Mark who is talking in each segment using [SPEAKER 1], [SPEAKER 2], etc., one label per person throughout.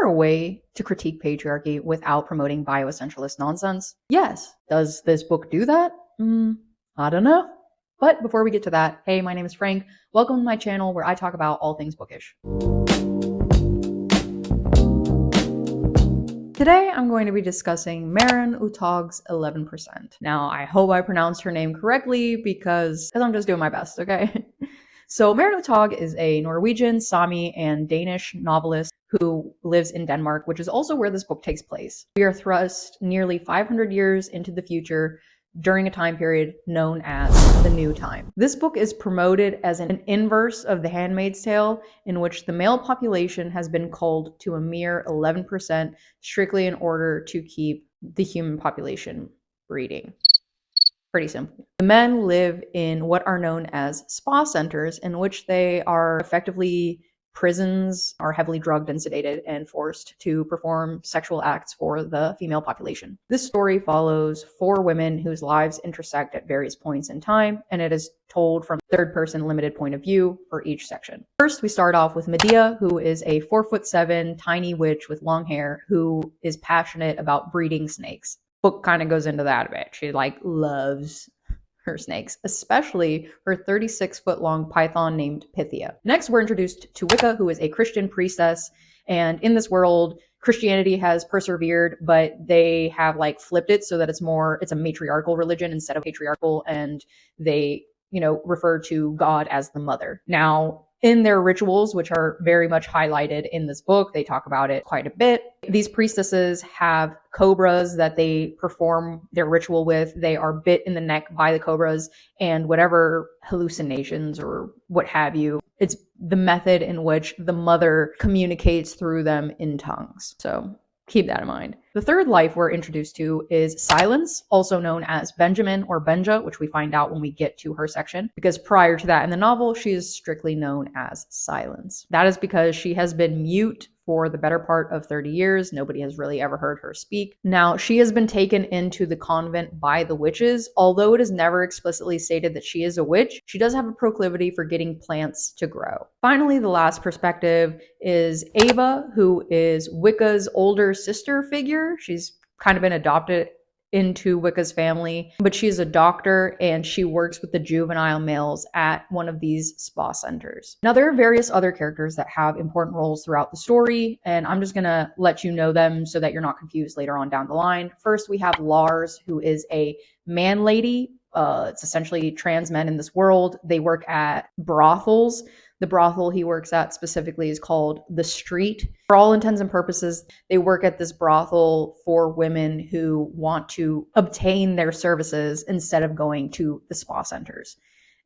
[SPEAKER 1] there a way to critique patriarchy without promoting bioessentialist nonsense? Yes. Does this book do that? I don't know. But before we get to that, hey, my name is Frank. Welcome to my channel where I talk about all things bookish. Today, I'm going to be discussing Maren Uthaug's 11%. Now, I hope I pronounced her name correctly because I'm just doing my best, okay? So Maren Uthaug is a Norwegian, Sami, and Danish novelist who lives in Denmark, which is also where this book takes place. We are thrust nearly 500 years into the future during a time period known as the New Time. This book is promoted as an inverse of The Handmaid's Tale, in which the male population has been culled to a mere 11% strictly in order to keep the human population breeding. Pretty simple. The men live in what are known as spa centers, in which they are effectively prisons, are heavily drugged and sedated and forced to perform sexual acts for the female population. This story follows 4 women whose lives intersect at various points in time, and it is told from a third-person limited point of view for each section. First, we start off with Medea, who is a 4'7" tiny witch with long hair who is passionate about breeding snakes. Book kind of goes into that a bit. She loves her snakes, especially her 36-foot long python named Pythia. Next, we're introduced to Wicca, who is a Christian priestess. And in this world, Christianity has persevered, but they have flipped it so that it's a matriarchal religion instead of patriarchal. And they, refer to God as the mother. Now, in their rituals, which are very much highlighted in this book, they talk about it quite a bit. These priestesses have cobras that they perform their ritual with. They are bit in the neck by the cobras, and whatever hallucinations or what have you, it's the method in which the mother communicates through them in tongues. So keep that in mind. The third life we're introduced to is Silence, also known as Benjamin or Benja, which we find out when we get to her section, because prior to that in the novel, she is strictly known as Silence. That is because she has been mute for the better part of 30 years. Nobody has really ever heard her speak. Now, she has been taken into the convent by the witches. Although it is never explicitly stated that she is a witch, she does have a proclivity for getting plants to grow. Finally, the last perspective is Ava, who is Wicca's older sister figure. She's kind of been adopted into Wicca's family, but she's a doctor and she works with the juvenile males at one of these spa centers. Now, there are various other characters that have important roles throughout the story, and I'm just gonna let you know them so that you're not confused later on down the line. First, we have Lars, who is a man lady. It's essentially trans men in this world. They work at brothels. The brothel he works at specifically is called The Street. For all intents and purposes, they work at this brothel for women who want to obtain their services instead of going to the spa centers.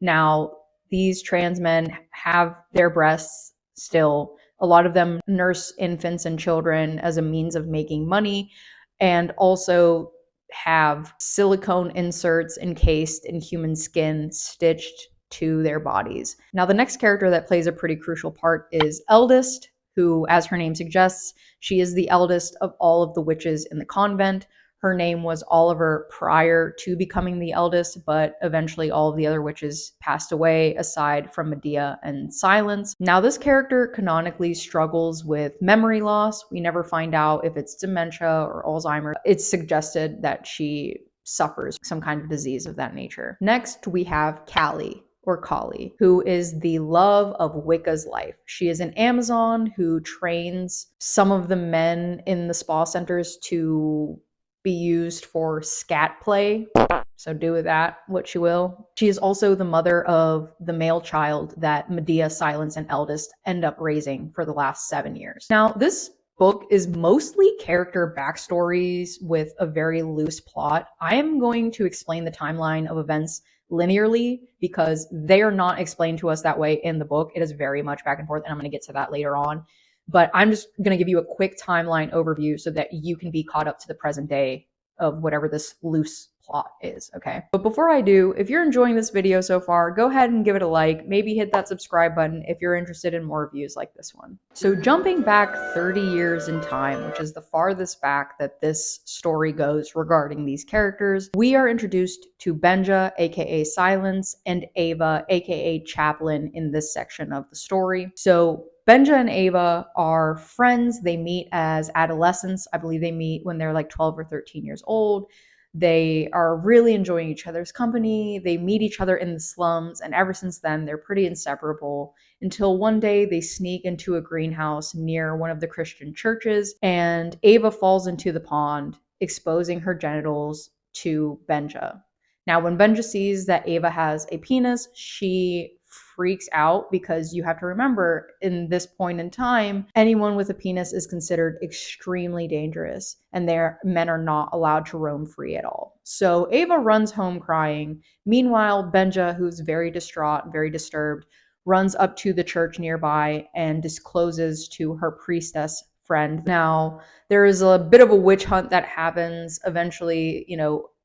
[SPEAKER 1] Now, these trans men have their breasts still. A lot of them nurse infants and children as a means of making money, and also have silicone inserts encased in human skin stitched to their bodies. Now, the next character that plays a pretty crucial part is Eldest, who, as her name suggests, she is the eldest of all of the witches in the convent. Her name was Oliver prior to becoming the eldest, but eventually all of the other witches passed away aside from Medea and Silence. Now, this character canonically struggles with memory loss. We never find out if it's dementia or Alzheimer's. It's suggested that she suffers some kind of disease of that nature. Next, we have Callie, or Kali, who is the love of Wicca's life. She is an Amazon who trains some of the men in the spa centers to be used for scat play. So do with that what you will. She is also the mother of the male child that Medea, Silence, and Eldest end up raising for the last 7 years. Now, this book is mostly character backstories with a very loose plot. I am going to explain the timeline of events linearly because they are not explained to us that way in the book. It is very much back and forth, and I'm going to get to that later on. But I'm just going to give you a quick timeline overview so that you can be caught up to the present day of whatever this loose plot is, okay? But before I do, if you're enjoying this video so far, go ahead and give it a like. Maybe hit that subscribe button if you're interested in more reviews like this one. So jumping back 30 years in time, which is the farthest back that this story goes regarding these characters, we are introduced to Benja, aka Silence, and Ava, aka Chaplain, in this section of the story. So Benja and Ava are friends. They meet as adolescents. I believe they meet when they're like 12 or 13 years old. They are really enjoying each other's company. They meet each other in the slums, and ever since then, they're pretty inseparable until one day they sneak into a greenhouse near one of the Christian churches, and Ava falls into the pond, exposing her genitals to Benja. Now, when Benja sees that Ava has a penis, she freaks out because you have to remember in this point in time, anyone with a penis is considered extremely dangerous and their men are not allowed to roam free at all. So Ava runs home crying. Meanwhile, Benja, who's very distraught, very disturbed, runs up to the church nearby and discloses to her priestess friend. Now, there is a bit of a witch hunt that happens. Eventually,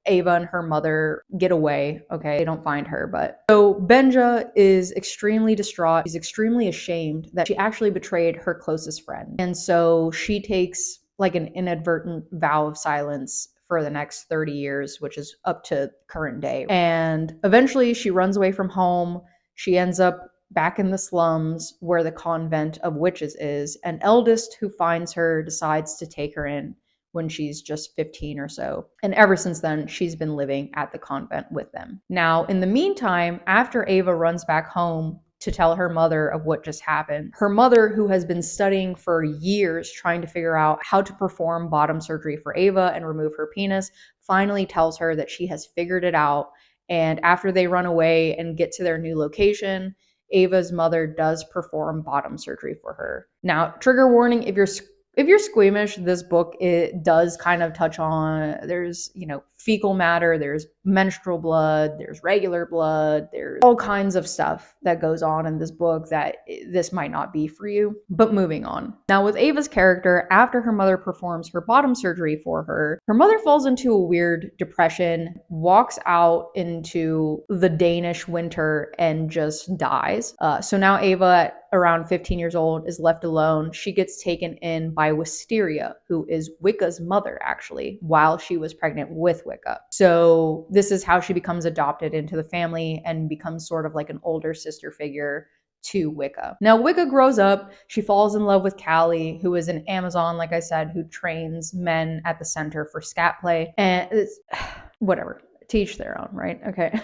[SPEAKER 1] Ava and her mother get away. Okay, they don't find her, but so Benja is extremely distraught. She's extremely ashamed that she actually betrayed her closest friend. And so she takes like an inadvertent vow of silence for the next 30 years, which is up to current day. And eventually she runs away from home. She ends up back in the slums where the convent of witches is. An eldest who finds her decides to take her in when she's just 15 or so. And ever since then, she's been living at the convent with them. Now, in the meantime, after Ava runs back home to tell her mother of what just happened, her mother, who has been studying for years trying to figure out how to perform bottom surgery for Ava and remove her penis, finally tells her that she has figured it out. And after they run away and get to their new location, Ava's mother does perform bottom surgery for her. Now, trigger warning, if you're squeamish, this book, it does kind of touch on, there's, fecal matter, there's menstrual blood, there's regular blood, there's all kinds of stuff that goes on in this book that this might not be for you. But moving on. Now with Ava's character, after her mother performs her bottom surgery for her, her mother falls into a weird depression, walks out into the Danish winter and just dies. So now Ava, around 15 years old, is left alone. She gets taken in by Wisteria, who is Wicca's mother, actually, while she was pregnant with Wicca. So this is how she becomes adopted into the family and becomes sort of like an older sister figure to Wicca. Now, Wicca grows up. She falls in love with Callie, who is an Amazon, like I said, who trains men at the center for scat play. And it's, whatever, teach their own, right? Okay.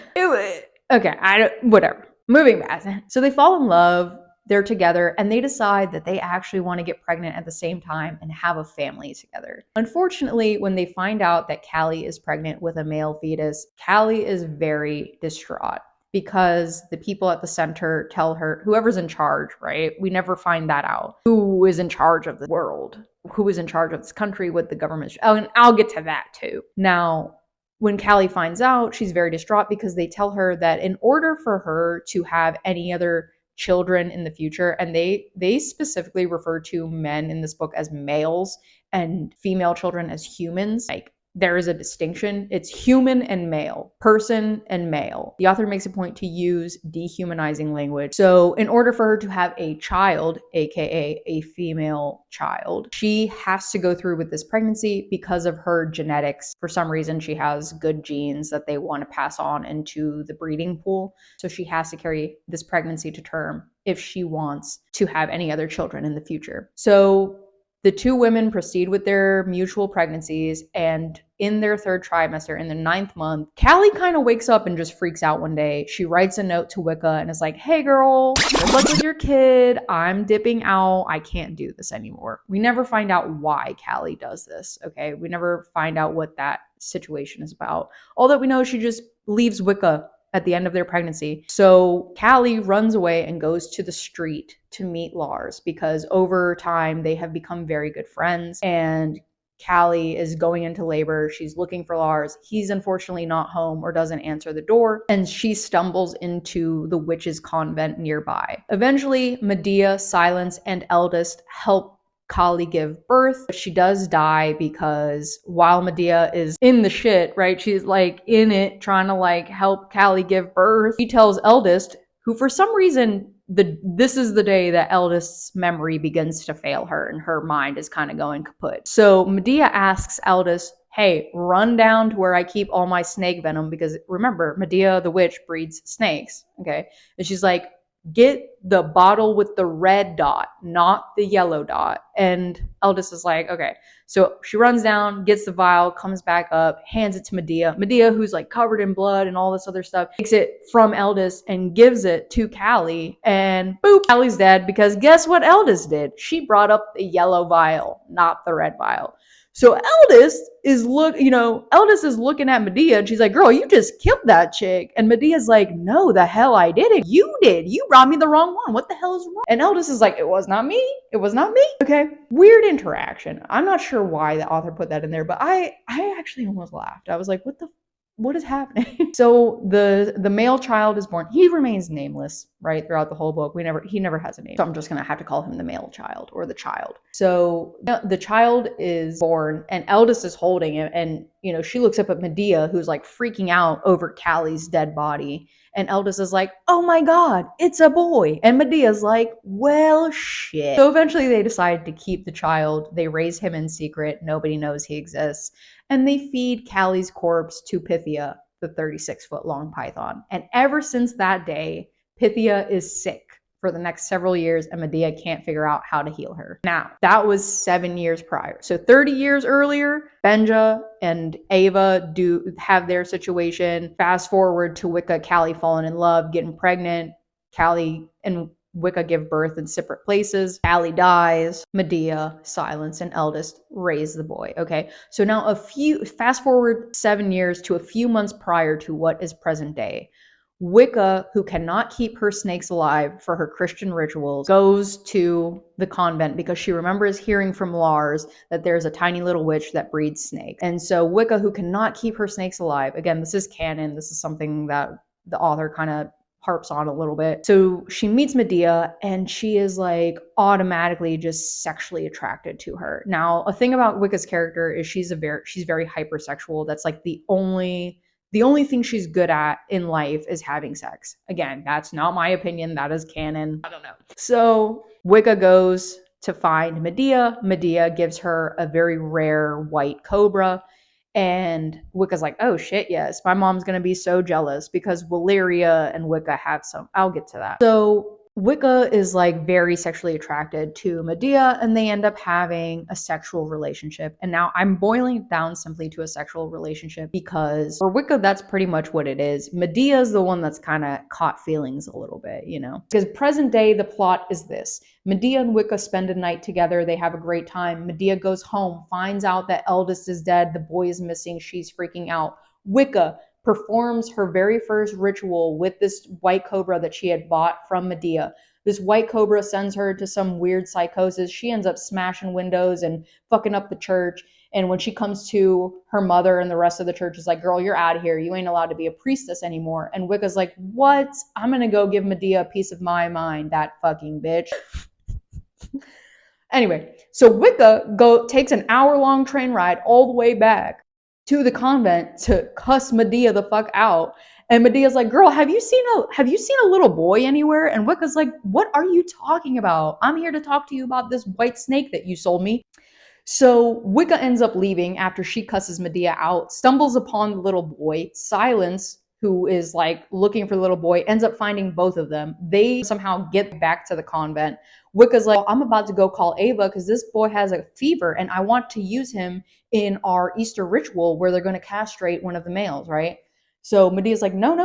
[SPEAKER 1] Whatever. Moving back. So they fall in love. They're together and they decide that they actually want to get pregnant at the same time and have a family together. Unfortunately, when they find out that Callie is pregnant with a male fetus, Callie is very distraught because the people at the center tell her, whoever's in charge, right? We never find that out. Who is in charge of the world? Who is in charge of this country with the government? Oh, and I'll get to that too. Now, when Callie finds out, she's very distraught because they tell her that in order for her to have any other children in the future, and they specifically refer to men in this book as males and female children as humans. Like, there is a distinction. It's human and male, person and male. The author makes a point to use dehumanizing language. So in order for her to have a child, aka a female child, she has to go through with this pregnancy because of her genetics. For some reason, she has good genes that they want to pass on into the breeding pool. So she has to carry this pregnancy to term if she wants to have any other children in the future. So the two women proceed with their mutual pregnancies, and in their third trimester, in the 9th month, Callie kind of wakes up and just freaks out one day. She writes a note to Wicca and is like, hey girl, good luck with your kid. I'm dipping out. I can't do this anymore. We never find out why Callie does this, okay? We never find out what that situation is about. All that we know is she just leaves Wicca at the end of their pregnancy. So Callie runs away and goes to the street to meet Lars because over time they have become very good friends, and Callie is going into labor. She's looking for Lars. He's unfortunately not home or doesn't answer the door, and she stumbles into the witches' convent nearby. Eventually, Medea, Silence, and Eldest help Callie give birth, but she does die because while Medea is in the shit, right, she's like in it trying to like help Callie give birth, she tells Eldest, who for some reason this is the day that Eldest's memory begins to fail her and her mind is kind of going kaput. So Medea asks Eldest, hey, run down to where I keep all my snake venom, because remember, Medea the witch breeds snakes, okay? And she's like, get the bottle with the red dot, not the yellow dot. And Eldest is like, okay. So she runs down, gets the vial, comes back up, hands it to Medea. Medea, who's like covered in blood and all this other stuff, takes it from Eldest and gives it to Callie. And boop, Callie's dead, because guess what Eldest did? She brought up the yellow vial, not the red vial. So Eldest is looking at Medea, and she's like, girl, you just killed that chick. And Medea's like, no, the hell I didn't. You did. You brought me the wrong one. What the hell is wrong? And Eldest is like, it was not me. It was not me. Okay. Weird interaction. I'm not sure why the author put that in there, but I actually almost laughed. I was like, what is happening? So the male child is born. He remains nameless, right, throughout the whole book. He never has a name. So I'm just gonna have to call him the male child, or the child. So the child is born, and Eldest is holding him, and she looks up at Medea, who's like freaking out over Callie's dead body. And Eldest is like, oh my God, it's a boy. And Medea's like, well, shit. So eventually they decide to keep the child. They raise him in secret. Nobody knows he exists. And they feed Callie's corpse to Pythia, the 36-foot long python. And ever since that day, Pythia is sick for the next several years, and Medea can't figure out how to heal her. Now, that was 7 years prior. So 30 years earlier, Benja and Ava do have their situation. Fast forward to Wicca, Callie falling in love, getting pregnant. Callie and Wicca give birth in separate places. Callie dies. Medea, Silence, and Eldest raise the boy. Okay, so now fast forward 7 years to a few months prior to what is present day. Wicca, who cannot keep her snakes alive for her Christian rituals, goes to the convent because she remembers hearing from Lars that there's a tiny little witch that breeds snakes. And so Wicca, who cannot keep her snakes alive, again, this is canon. This is something that the author kind of harps on a little bit. So she meets Medea, and she is like automatically just sexually attracted to her. Now, a thing about Wicca's character is she's very hypersexual. That's like the only thing she's good at in life is having sex. Again, that's not my opinion. That is canon. I don't know. So Wicca goes to find Medea. Medea gives her a very rare white cobra. And Wicca's like, oh shit, yes, my mom's going to be so jealous because Valeria and Wicca have some. I'll get to that. So Wicca is like very sexually attracted to Medea, and they end up having a sexual relationship. And now I'm boiling it down simply to a sexual relationship because for Wicca, that's pretty much what it is. Medea is the one that's kind of caught feelings a little bit, Because present day, the plot is this. Medea and Wicca spend a night together. They have a great time. Medea goes home, finds out that Eldest is dead. The boy is missing. She's freaking out. Wicca performs her very first ritual with this white cobra that she had bought from Medea. This white cobra sends her to some weird psychosis. She ends up smashing windows and fucking up the church. And when she comes to, her mother and the rest of the church is like, girl, you're out of here. You ain't allowed to be a priestess anymore. And Wicca's like, what? I'm going to go give Medea a piece of my mind, that fucking bitch. Anyway, so Wicca takes an hour-long train ride all the way back to the convent to cuss Medea the fuck out. And Medea's like, girl, have you seen a little boy anywhere? And Wicca's like, what are you talking about? I'm here to talk to you about this white snake that you sold me. So Wicca ends up leaving after she cusses Medea out, stumbles upon the little boy. Silence, who is like looking for the little boy, ends up finding both of them. They somehow get back to the convent. Wicca's like, I'm about to go call Ava because this boy has a fever and I want to use him in our Easter ritual where they're going to castrate one of the males, right? So Medea's like, no.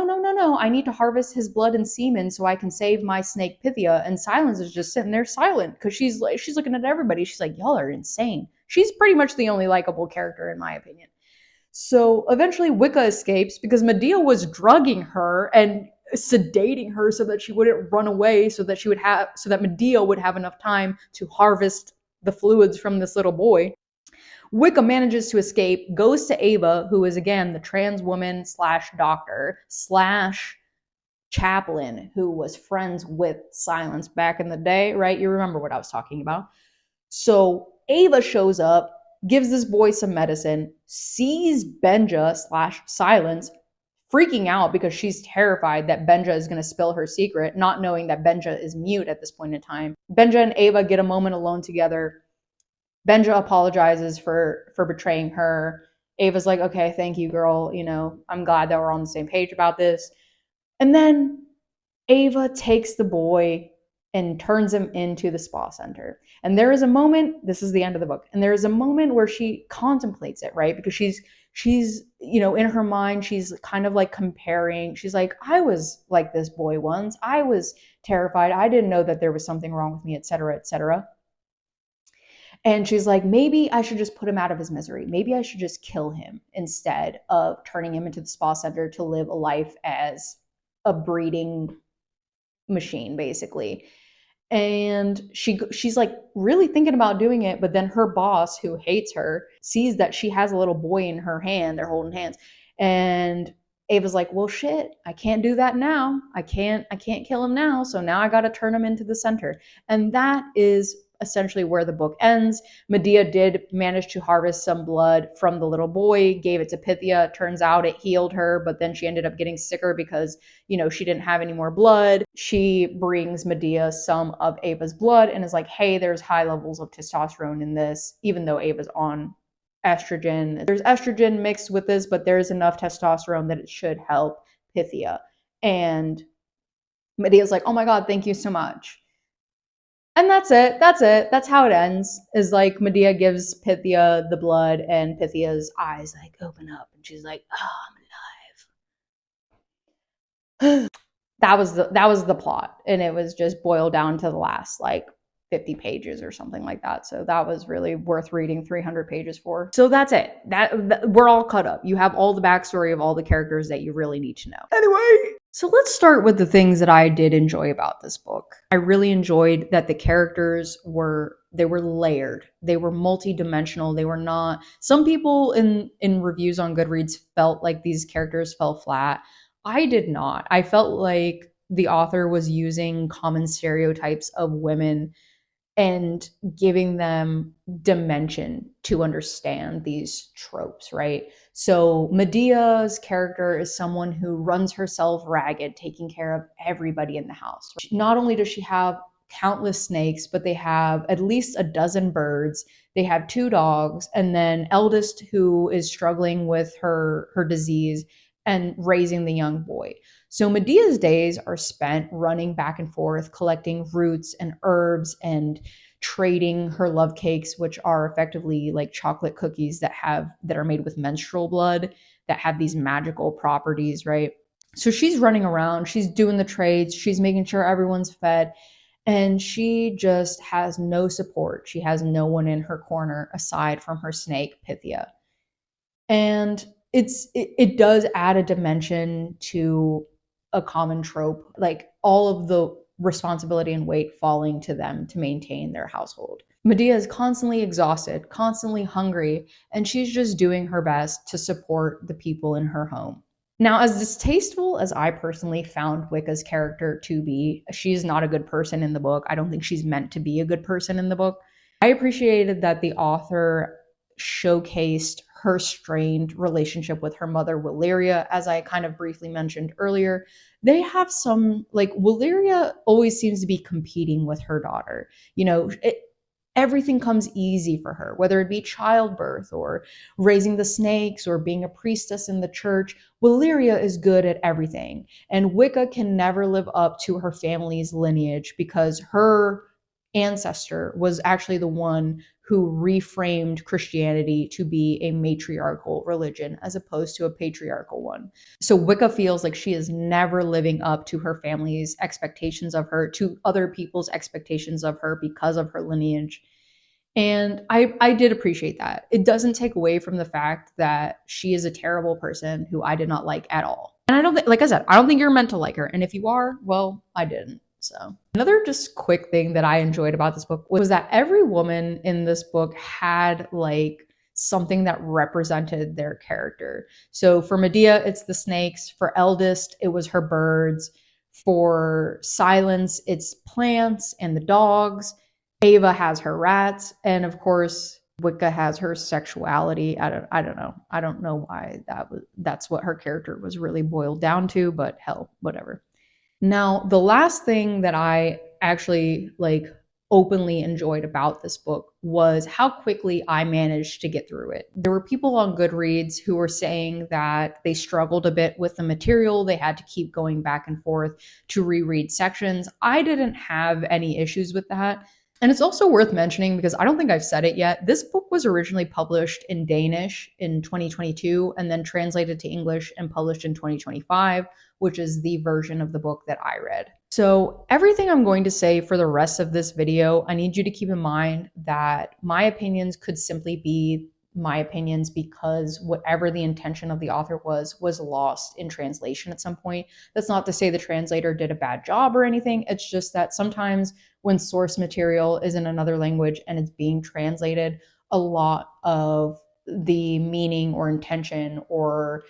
[SPEAKER 1] I need to harvest his blood and semen so I can save my snake Pythia. And Silence is just sitting there silent because she's looking at everybody. She's like, y'all are insane. She's pretty much the only likable character in my opinion. So eventually Wicca escapes because Medea was drugging her and sedating her so that she wouldn't run away, so that Medea would have enough time to harvest the fluids from this little boy. Wicca manages to escape, goes to Ava, who is again the trans woman / doctor / chaplain who was friends with Silence back in the day, right? You remember what I was talking about. So Ava shows up, gives this boy some medicine, sees Benja / Silence freaking out because she's terrified that Benja is going to spill her secret, not knowing that Benja is mute at this point in time. Benja and Ava get a moment alone together. Benja apologizes for betraying her. Ava's like, okay, thank you, girl. I'm glad that we're on the same page about this. And then Ava takes the boy and turns him into the spa center. And there is a moment, this is the end of the book, and there is a moment where she contemplates it, right? Because she's in her mind, she's kind of like comparing. She's like, I was like this boy once. I was terrified. I didn't know that there was something wrong with me, etc., etc. And she's like, maybe I should just put him out of his misery. Maybe I should just kill him instead of turning him into the spa center to live a life as a breeding machine, basically. And she's like really thinking about doing it, but then her boss, who hates her, sees that she has a little boy in her hand. They're holding hands, and Ava's like, well, shit, I can't do that now. I can't kill him now, so now I got to turn him into the center. And that is essentially where the book ends. Medea did manage to harvest some blood from the little boy, gave it to Pythia. Turns out it healed her, but then she ended up getting sicker because she didn't have any more blood. She brings Medea some of Ava's blood and is like, hey, there's high levels of testosterone in this, even though Ava's on estrogen. There's estrogen mixed with this, but there's enough testosterone that it should help Pythia. And Medea's like, oh my God, thank you so much. And that's it. That's how it ends. Is like Medea gives Pythia the blood, and Pythia's eyes like open up, and she's like, oh, I'm alive. That was the plot, and it was just boiled down to the last like 50 pages or something like that. So that was really worth reading 300 pages for. So that's it. That we're all caught up. You have all the backstory of all the characters that you really need to know. Anyway, so let's start with the things that I did enjoy about this book. I really enjoyed that the characters were layered. They were multi-dimensional. They were not. Some people in reviews on Goodreads felt like these characters fell flat. I did not. I felt like the author was using common stereotypes of women and giving them dimension to understand these tropes, right? So Medea's character is someone who runs herself ragged, taking care of everybody in the house. Not only does she have countless snakes, but they have at least a dozen birds. They have 2 dogs, and then eldest, who is struggling with her disease and raising the young boy. So Medea's days are spent running back and forth, collecting roots and herbs and trading her love cakes, which are effectively like chocolate cookies that are made with menstrual blood that have these magical properties, right? So she's running around, she's doing the trades, she's making sure everyone's fed, and she just has no support. She has no one in her corner aside from her snake, Pythia. And it does add a dimension to a common trope, like all of the responsibility and weight falling to them to maintain their household. Medea is constantly exhausted, constantly hungry, and she's just doing her best to support the people in her home. Now, as distasteful as I personally found Wicca's character to be, she's not a good person in the book. I don't think she's meant to be a good person in the book. I appreciated that the author showcased her strained relationship with her mother, Valeria, as I kind of briefly mentioned earlier. They have some, like, Valeria always seems to be competing with her daughter. Everything comes easy for her, whether it be childbirth or raising the snakes or being a priestess in the church. Valeria is good at everything. And Wicca can never live up to her family's lineage because her ancestor was actually the one who reframed Christianity to be a matriarchal religion as opposed to a patriarchal one. So Wicca feels like she is never living up to her family's expectations of her, to other people's expectations of her because of her lineage. And I did appreciate that. It doesn't take away from the fact that she is a terrible person who I did not like at all. And I don't think, like I said, I don't think you're meant to like her. And if you are, well, I didn't. So another just quick thing that I enjoyed about this book was that every woman in this book had like something that represented their character. So for Medea, it's the snakes. For Eldest, it was her birds. For Silence, it's plants and the dogs. Ava has her rats. And of course, Wicca has her sexuality. I don't know. I don't know why that's what her character was really boiled down to, but hell, whatever. Now, the last thing that I actually like openly enjoyed about this book was how quickly I managed to get through it. There were people on Goodreads who were saying that they struggled a bit with the material. They had to keep going back and forth to reread sections. I didn't have any issues with that. And it's also worth mentioning, because I don't think I've said it yet, this book was originally published in Danish in 2022 and then translated to English and published in 2025, which is the version of the book that I read. So everything I'm going to say for the rest of this video, I need you to keep in mind that my opinions could simply be my opinions because whatever the intention of the author was lost in translation at some point. That's not to say the translator did a bad job or anything. It's just that sometimes when source material is in another language and it's being translated, a lot of the meaning or intention or,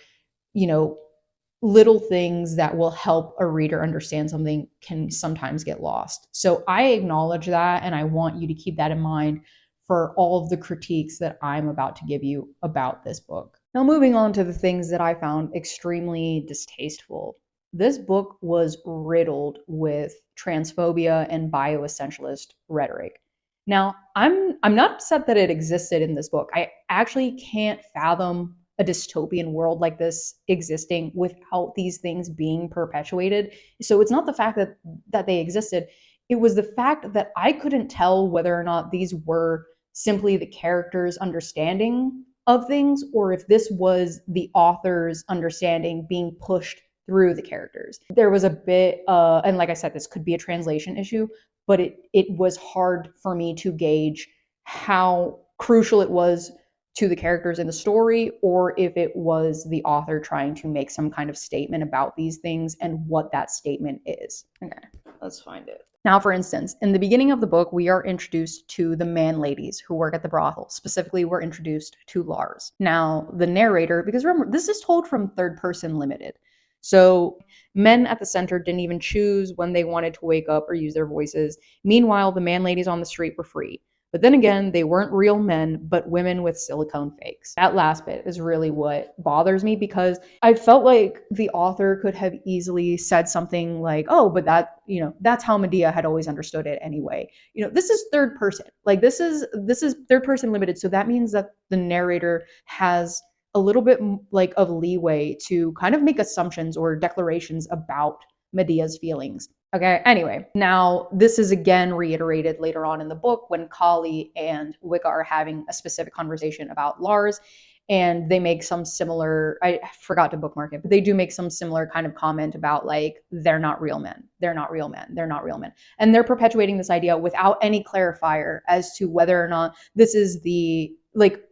[SPEAKER 1] little things that will help a reader understand something can sometimes get lost. So I acknowledge that, and I want you to keep that in mind for all of the critiques that I'm about to give you about this book. Now, moving on to the things that I found extremely distasteful. This book was riddled with transphobia and bioessentialist rhetoric. Now, I'm not upset that it existed in this book. I actually can't fathom a dystopian world like this existing without these things being perpetuated. So it's not the fact that they existed. It was the fact that I couldn't tell whether or not these were simply the characters' understanding of things, or if this was the author's understanding being pushed through the characters. There was a bit, and like I said, this could be a translation issue, but it was hard for me to gauge how crucial it was to the characters in the story, or if it was the author trying to make some kind of statement about these things and what that statement is. Okay, let's find it. Now, for instance, in the beginning of the book, we are introduced to the man ladies who work at the brothel. Specifically, we're introduced to Lars. Now, the narrator, because remember, this is told from third person limited. So men at the center didn't even choose when they wanted to wake up or use their voices. Meanwhile, the man ladies on the street were free. But then again, they weren't real men, but women with silicone fakes. That last bit is really what bothers me, because I felt like the author could have easily said something like, oh, but that's how Medea had always understood it anyway. This is third person. Like this is third person limited. So that means that the narrator has a little bit like of leeway to kind of make assumptions or declarations about Medea's feelings. Okay, anyway, now this is again reiterated later on in the book when Kali and Wicca are having a specific conversation about Lars, and they make some similar, I forgot to bookmark it, but they do make some similar kind of comment about like, they're not real men, they're not real men, they're not real men. And they're perpetuating this idea without any clarifier as to whether or not this is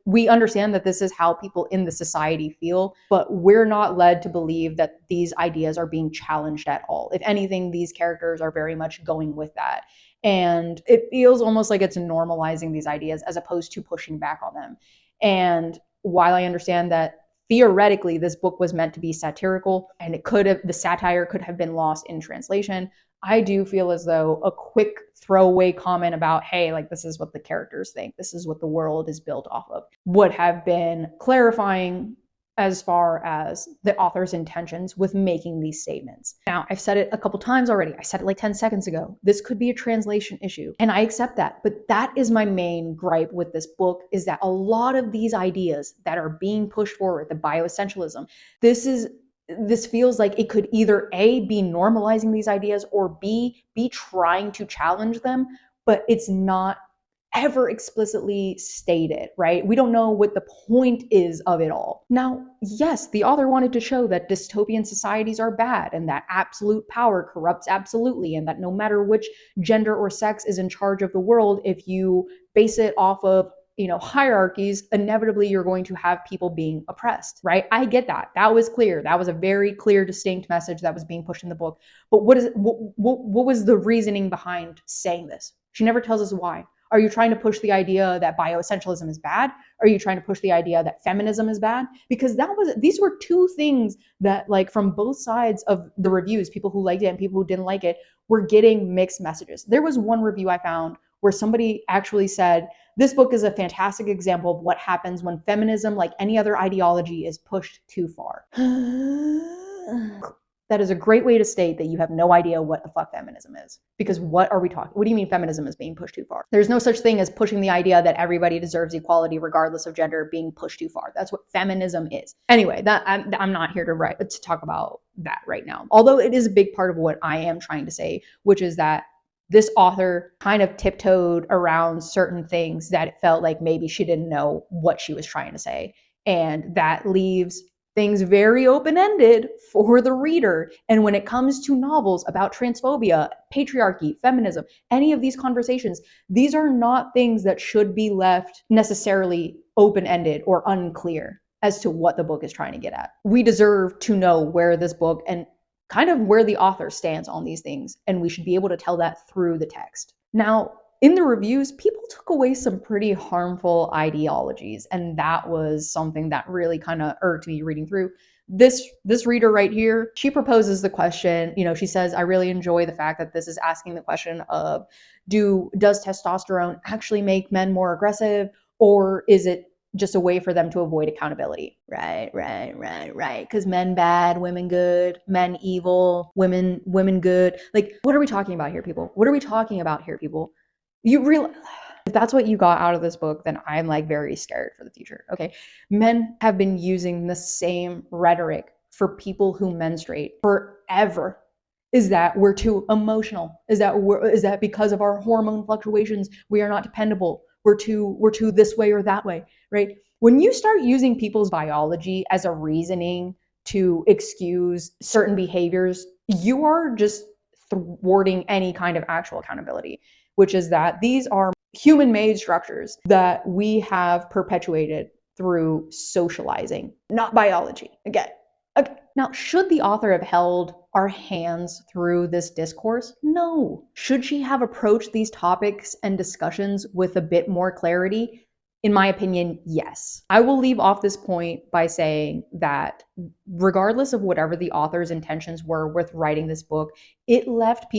[SPEAKER 1] we understand that this is how people in the society feel, but we're not led to believe that these ideas are being challenged at all. If anything, these characters are very much going with that. And it feels almost like it's normalizing these ideas as opposed to pushing back on them. And while I understand that theoretically this book was meant to be satirical and the satire could have been lost in translation, I do feel as though a quick throwaway comment about, hey, like this is what the characters think, this is what the world is built off of, would have been clarifying as far as the author's intentions with making these statements. Now, I've said it a couple times already. I said it like 10 seconds ago. This could be a translation issue, and I accept that. But that is my main gripe with this book, is that a lot of these ideas that are being pushed forward, the bioessentialism, this feels like it could either A, be normalizing these ideas, or B, be trying to challenge them, but it's not ever explicitly stated, right? We don't know what the point is of it all. Now, yes, the author wanted to show that dystopian societies are bad and that absolute power corrupts absolutely, and that no matter which gender or sex is in charge of the world, if you base it off of hierarchies, inevitably you're going to have people being oppressed, right? I get that. That was clear. That was a very clear, distinct message that was being pushed in the book. But what was the reasoning behind saying this? She never tells us why. Are you trying to push the idea that bioessentialism is bad? Are you trying to push the idea that feminism is bad? Because these were two things that, like, from both sides of the reviews, people who liked it and people who didn't like it, were getting mixed messages. There was one review I found where somebody actually said, this book is a fantastic example of what happens when feminism, like any other ideology, is pushed too far. That is a great way to state that you have no idea what the fuck feminism is. Because what are we talking? What do you mean feminism is being pushed too far? There's no such thing as pushing the idea that everybody deserves equality regardless of gender being pushed too far. That's what feminism is. Anyway, that I'm not here to talk about that right now. Although it is a big part of what I am trying to say, which is that this author kind of tiptoed around certain things that it felt like maybe she didn't know what she was trying to say. And that leaves things very open-ended for the reader. And when it comes to novels about transphobia, patriarchy, feminism, any of these conversations, these are not things that should be left necessarily open-ended or unclear as to what the book is trying to get at. We deserve to know where this book and kind of where the author stands on these things, and we should be able to tell that through the text. Now, in the reviews, people took away some pretty harmful ideologies, and that was something that really kind of irked me reading through. This reader right here, she proposes the question, she says, I really enjoy the fact that this is asking the question of, does testosterone actually make men more aggressive, or is it just a way for them to avoid accountability? Right. Because men bad, women good, men evil, women good. Like, what are we talking about here, people? What are we talking about here, people? If that's what you got out of this book, then I'm like very scared for the future. Okay. Men have been using the same rhetoric for people who menstruate forever. Is that we're too emotional? Is that because of our hormone fluctuations, we are not dependable? We're too this way or that way, right? When you start using people's biology as a reasoning to excuse certain behaviors, you are just thwarting any kind of actual accountability, which is that these are human-made structures that we have perpetuated through socializing, not biology. Again. Okay. Now, should the author have held our hands through this discourse? No. Should she have approached these topics and discussions with a bit more clarity? In my opinion, yes. I will leave off this point by saying that regardless of whatever the author's intentions were with writing this book, it left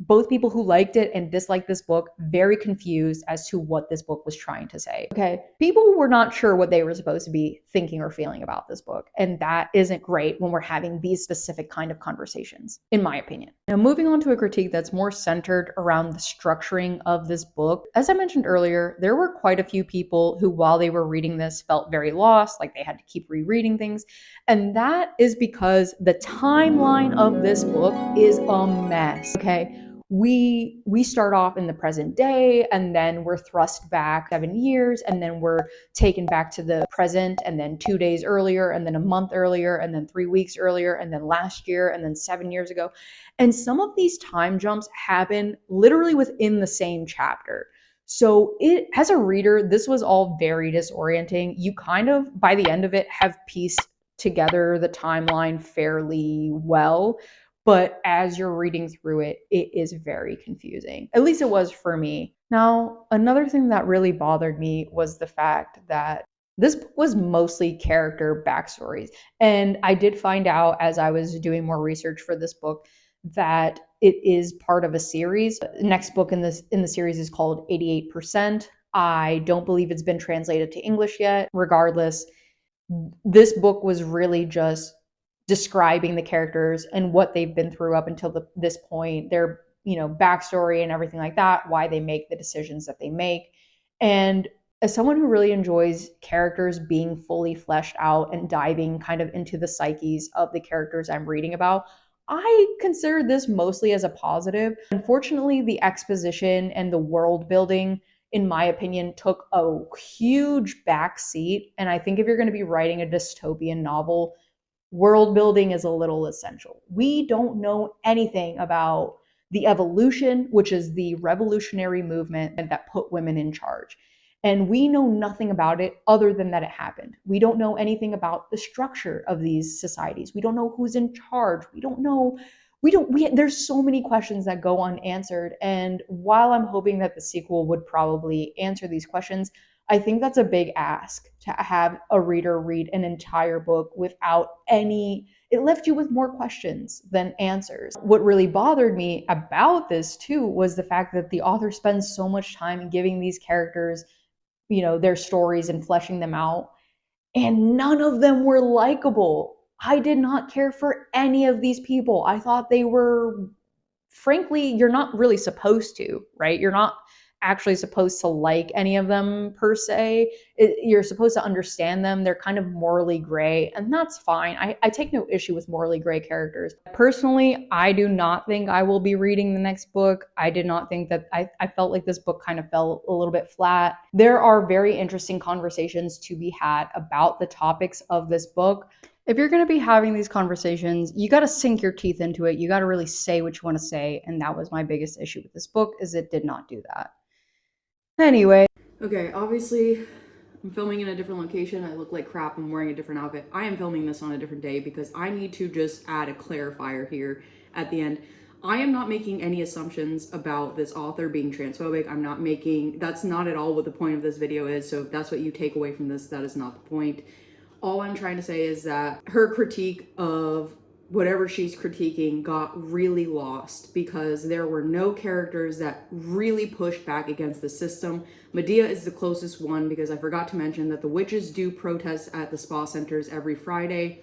[SPEAKER 1] both people who liked it and disliked this book very confused as to what this book was trying to say. Okay, people were not sure what they were supposed to be thinking or feeling about this book, and that isn't great when we're having these specific kind of conversations, in my opinion. Now, moving on to a critique that's more centered around the structuring of this book. As I mentioned earlier, there were quite a few people who, while they were reading this, felt very lost, like they had to keep rereading things, and that is because the timeline of this book is a mess. Okay, we start off in the present day, and then we're thrust back 7 years, and then we're taken back to the present, and then 2 days earlier, and then a month earlier, and then 3 weeks earlier, and then last year, and then 7 years ago. And some of these time jumps happen literally within the same chapter. So as a reader, this was all very disorienting. You kind of, by the end of it, have pieced together the timeline fairly well. But as you're reading through it, it is very confusing. At least it was for me. Now, another thing that really bothered me was the fact that this book was mostly character backstories. And I did find out as I was doing more research for this book that it is part of a series. The next book in the series is called 88%. I don't believe it's been translated to English yet. Regardless, this book was really just describing the characters and what they've been through up until this point, their backstory and everything like that, why they make the decisions that they make. And as someone who really enjoys characters being fully fleshed out and diving kind of into the psyches of the characters I'm reading about, I consider this mostly as a positive. Unfortunately, the exposition and the world building, in my opinion, took a huge backseat. And I think if you're going to be writing a dystopian novel, world building is a little essential. We don't know anything about the evolution, which is the revolutionary movement that put women in charge. And we know nothing about it other than that it happened. We don't know anything about the structure of these societies. We don't know who's in charge. There's so many questions that go unanswered. And while I'm hoping that the sequel would probably answer these questions, I think that's a big ask to have a reader read an entire book without it left you with more questions than answers. What really bothered me about this too was the fact that the author spends so much time giving these characters, their stories and fleshing them out, and none of them were likable. I did not care for any of these people. I thought they were, frankly, you're not really supposed to, right? You're not actually supposed to like any of them per se. You're supposed to understand them. They're kind of morally gray, and that's fine. I take no issue with morally gray characters. Personally, I do not think I will be reading the next book. I did not think that, I felt like this book kind of fell a little bit flat. There are very interesting conversations to be had about the topics of this book. If you're going to be having these conversations, you got to sink your teeth into it. You got to really say what you want to say. And that was my biggest issue with this book, is it did not do that. Anyway. Okay, obviously I'm filming in a different location. I look like crap. I'm wearing a different outfit. I am filming this on a different day because I need to just add a clarifier here at the end. I am not making any assumptions about this author being transphobic. I'm not making, that's not at all what the point of this video is. So if that's what you take away from this, that is not the point. All I'm trying to say is that her critique of whatever she's critiquing got really lost because there were no characters that really pushed back against the system. Medea is the closest one because I forgot to mention that the witches do protest at the spa centers every Friday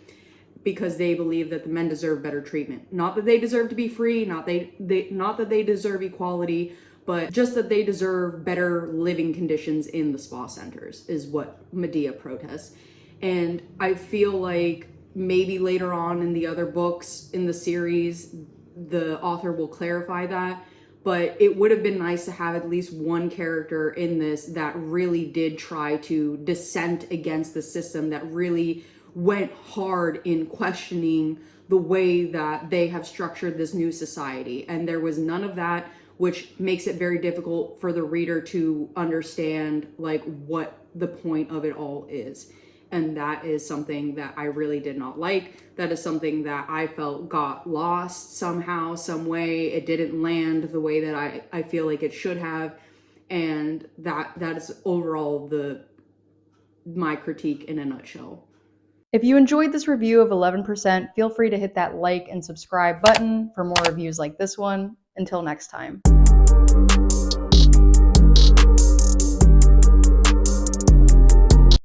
[SPEAKER 1] because they believe that the men deserve better treatment. Not that they deserve to be free, not that they deserve equality, but just that they deserve better living conditions in the spa centers is what Medea protests. And I feel like maybe later on in the other books in the series, the author will clarify that. But it would have been nice to have at least one character in this that really did try to dissent against the system, that really went hard in questioning the way that they have structured this new society. And there was none of that, which makes it very difficult for the reader to understand like what the point of it all is. And that is something that I really did not like. That is something that I felt got lost somehow, some way. It didn't land the way that I feel like it should have. And that is overall my critique in a nutshell. If you enjoyed this review of 11%, feel free to hit that like and subscribe button for more reviews like this one. Until next time.